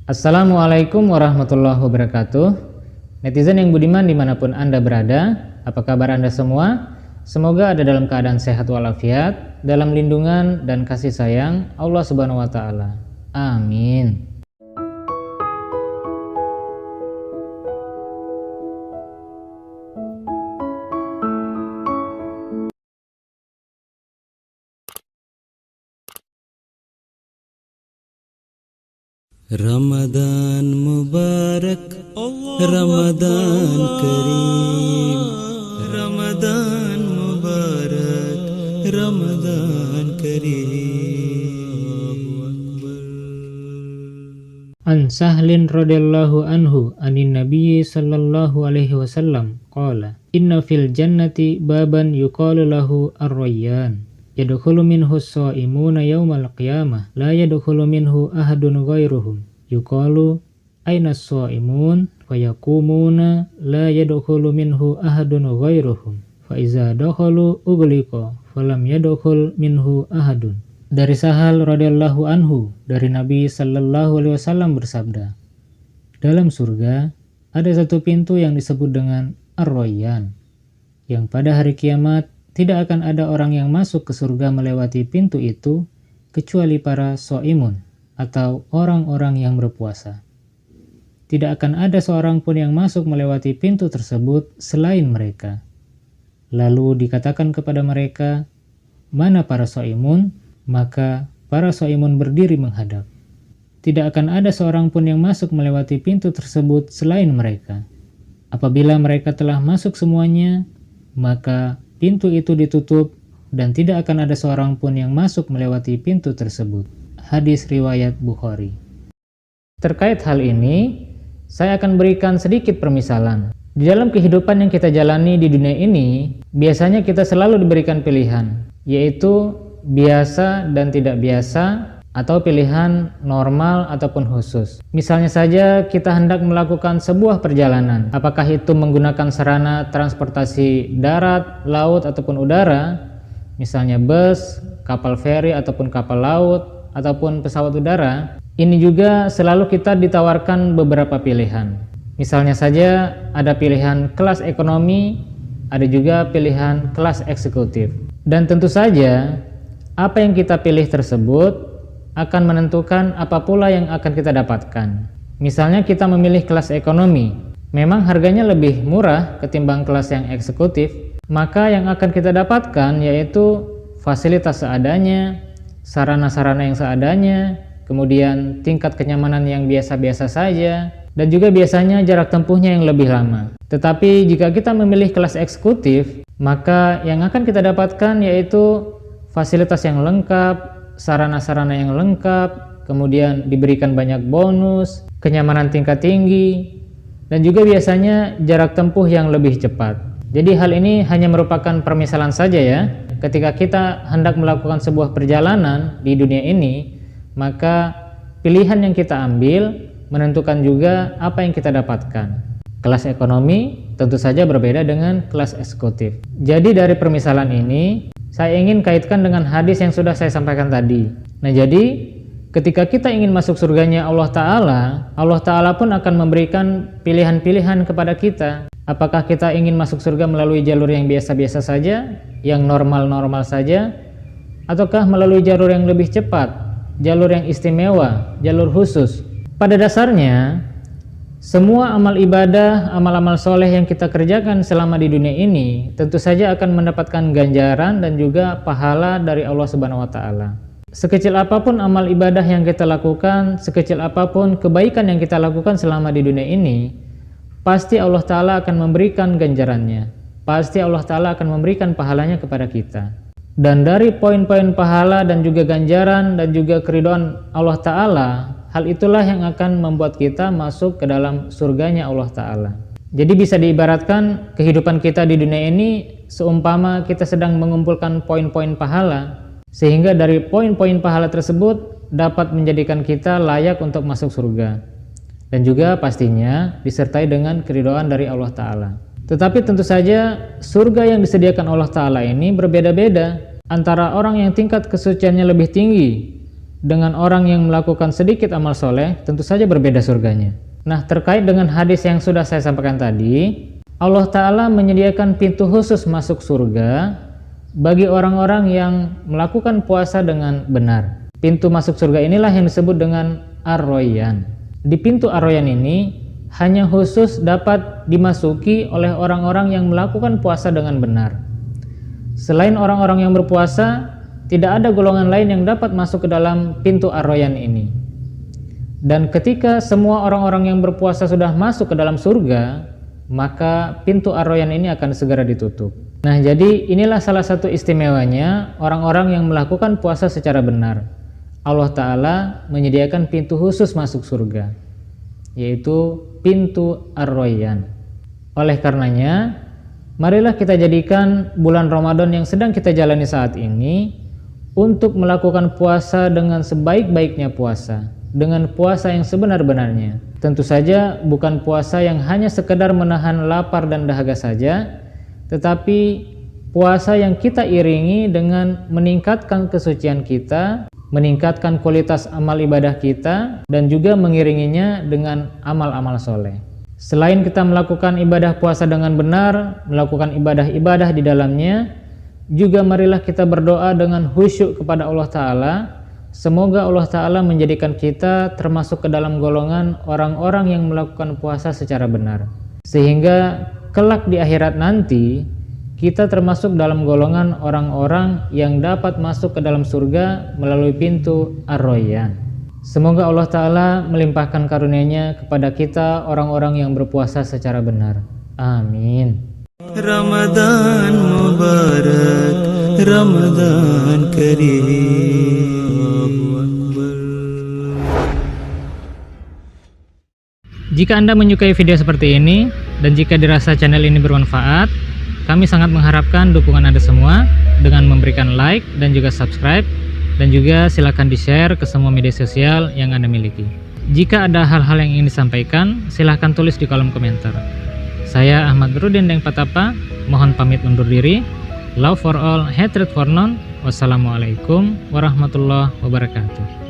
Assalamualaikum warahmatullahi wabarakatuh. Netizen yang budiman dimanapun Anda berada, apa kabar Anda semua? Semoga ada dalam keadaan sehat walafiat, dalam lindungan dan kasih sayang Allah Subhanahu wa Ta'ala. Amin. Ramadan Mubarak, Ramadan Kareem, Ramadan Mubarak, Ramadan Kareem. An Sahlin radhiyallahu anhu anin Nabi sallallahu alaihi wasallam qala inna fil jannati baban yuqalu lahu ar-rayyan yadkhulu minhu as-sha'imuna yaumal qiyamah la yadkhulu minhu ahadun ghairuhum yuqalu aina as-sha'imun fayaqumuna la yadkhulu minhu ahadun ghairuhum fa iza dakhalu ughliqa falam yadkhul minhu ahadun. Dari Sahal radhiyallahu anhu dari Nabi sallallahu alaihi wasallam bersabda, dalam surga ada satu pintu yang disebut dengan Ar-Rayyan, yang pada hari kiamat tidak akan ada orang yang masuk ke surga melewati pintu itu kecuali para shaimun atau orang-orang yang berpuasa. Tidak akan ada seorang pun yang masuk melewati pintu tersebut selain mereka. Lalu dikatakan kepada mereka, mana para shaimun? Maka para shaimun berdiri menghadap. Tidak akan ada seorang pun yang masuk melewati pintu tersebut selain mereka. Apabila mereka telah masuk semuanya, maka pintu itu ditutup dan tidak akan ada seorang pun yang masuk melewati pintu tersebut. Hadis riwayat Bukhari. Terkait hal ini, saya akan berikan sedikit permisalan. Di dalam kehidupan yang kita jalani di dunia ini, biasanya kita selalu diberikan pilihan, yaitu biasa dan tidak biasa, atau pilihan normal ataupun khusus. Misalnya saja kita hendak melakukan sebuah perjalanan, apakah itu menggunakan sarana transportasi darat, laut ataupun udara, misalnya bus, kapal feri ataupun kapal laut, ataupun pesawat udara. Ini juga selalu kita ditawarkan beberapa pilihan. Misalnya saja ada pilihan kelas ekonomi, ada juga pilihan kelas eksekutif. Dan tentu saja apa yang kita pilih tersebut akan menentukan apa pula yang akan kita dapatkan. Misalnya kita memilih kelas ekonomi, memang harganya lebih murah ketimbang kelas yang eksekutif, maka yang akan kita dapatkan yaitu fasilitas seadanya, sarana-sarana yang seadanya, kemudian tingkat kenyamanan yang biasa-biasa saja, dan juga biasanya jarak tempuhnya yang lebih lama. Tetapi jika kita memilih kelas eksekutif, maka yang akan kita dapatkan yaitu fasilitas yang lengkap, sarana-sarana yang lengkap, kemudian diberikan banyak bonus, kenyamanan tingkat tinggi, dan juga biasanya jarak tempuh yang lebih cepat. Jadi hal ini hanya merupakan permisalan saja ya. Ketika kita hendak melakukan sebuah perjalanan di dunia ini, maka pilihan yang kita ambil menentukan juga apa yang kita dapatkan. Kelas ekonomi tentu saja berbeda dengan kelas eksekutif. Jadi dari permisalan ini saya ingin kaitkan dengan hadis yang sudah saya sampaikan tadi. Nah, jadi ketika kita ingin masuk surganya Allah Ta'ala pun akan memberikan pilihan-pilihan kepada kita. Apakah kita ingin masuk surga melalui jalur yang biasa-biasa saja, yang normal-normal saja, ataukah melalui jalur yang lebih cepat, jalur yang istimewa, jalur khusus. Pada dasarnya, semua amal ibadah, amal-amal soleh yang kita kerjakan selama di dunia ini tentu saja akan mendapatkan ganjaran dan juga pahala dari Allah Subhanahu wa Ta'ala. Sekecil apapun amal ibadah yang kita lakukan, sekecil apapun kebaikan yang kita lakukan selama di dunia ini, pasti Allah Ta'ala akan memberikan ganjarannya. Pasti Allah Ta'ala akan memberikan pahalanya kepada kita. Dan dari poin-poin pahala dan juga ganjaran dan juga keridhaan Allah Ta'ala, hal itulah yang akan membuat kita masuk ke dalam surganya Allah Ta'ala. Jadi bisa diibaratkan kehidupan kita di dunia ini seumpama kita sedang mengumpulkan poin-poin pahala, sehingga dari poin-poin pahala tersebut dapat menjadikan kita layak untuk masuk surga. Dan juga pastinya disertai dengan keridhaan dari Allah Ta'ala. Tetapi tentu saja surga yang disediakan Allah Ta'ala ini berbeda-beda antara orang yang tingkat kesuciannya lebih tinggi dengan orang yang melakukan sedikit amal soleh, tentu saja berbeda surganya. Nah, terkait dengan hadis yang sudah saya sampaikan tadi, Allah Ta'ala menyediakan pintu khusus masuk surga bagi orang-orang yang melakukan puasa dengan benar. Pintu masuk surga inilah yang disebut dengan Ar-Rayyan. Di pintu Ar-Rayyan ini hanya khusus dapat dimasuki oleh orang-orang yang melakukan puasa dengan benar. Selain orang-orang yang berpuasa, tidak ada golongan lain yang dapat masuk ke dalam pintu Ar-Rayyan ini. Dan ketika semua orang-orang yang berpuasa sudah masuk ke dalam surga, maka pintu Ar-Rayyan ini akan segera ditutup. Nah, jadi inilah salah satu istimewanya orang-orang yang melakukan puasa secara benar. Allah Ta'ala menyediakan pintu khusus masuk surga, yaitu pintu Ar-Rayyan. Oleh karenanya, marilah kita jadikan bulan Ramadan yang sedang kita jalani saat ini untuk melakukan puasa dengan sebaik-baiknya puasa, dengan puasa yang sebenar-benarnya. Tentu saja bukan puasa yang hanya sekedar menahan lapar dan dahaga saja, tetapi puasa yang kita iringi dengan meningkatkan kesucian kita, meningkatkan kualitas amal ibadah kita, dan juga mengiringinya dengan amal-amal soleh. Selain kita melakukan ibadah puasa dengan benar, melakukan ibadah-ibadah di dalamnya, juga marilah kita berdoa dengan khusyuk kepada Allah Ta'ala. Semoga Allah Ta'ala menjadikan kita termasuk ke dalam golongan orang-orang yang melakukan puasa secara benar, sehingga kelak di akhirat nanti kita termasuk dalam golongan orang-orang yang dapat masuk ke dalam surga melalui pintu Ar-Rayyan. Semoga Allah Ta'ala melimpahkan karunia-Nya kepada kita orang-orang yang berpuasa secara benar. Amin. Ramadan Mubarak, Ramadan Kareem. Jika Anda menyukai video seperti ini dan jika dirasa channel ini bermanfaat, kami sangat mengharapkan dukungan Anda semua dengan memberikan like dan juga subscribe, dan juga silakan di-share ke semua media sosial yang Anda miliki. Jika ada hal-hal yang ingin disampaikan, silahkan tulis di kolom komentar. Saya Ahmad Rudin Deng Patapa, mohon pamit undur diri. Love for all, hatred for none. Wassalamualaikum warahmatullahi wabarakatuh.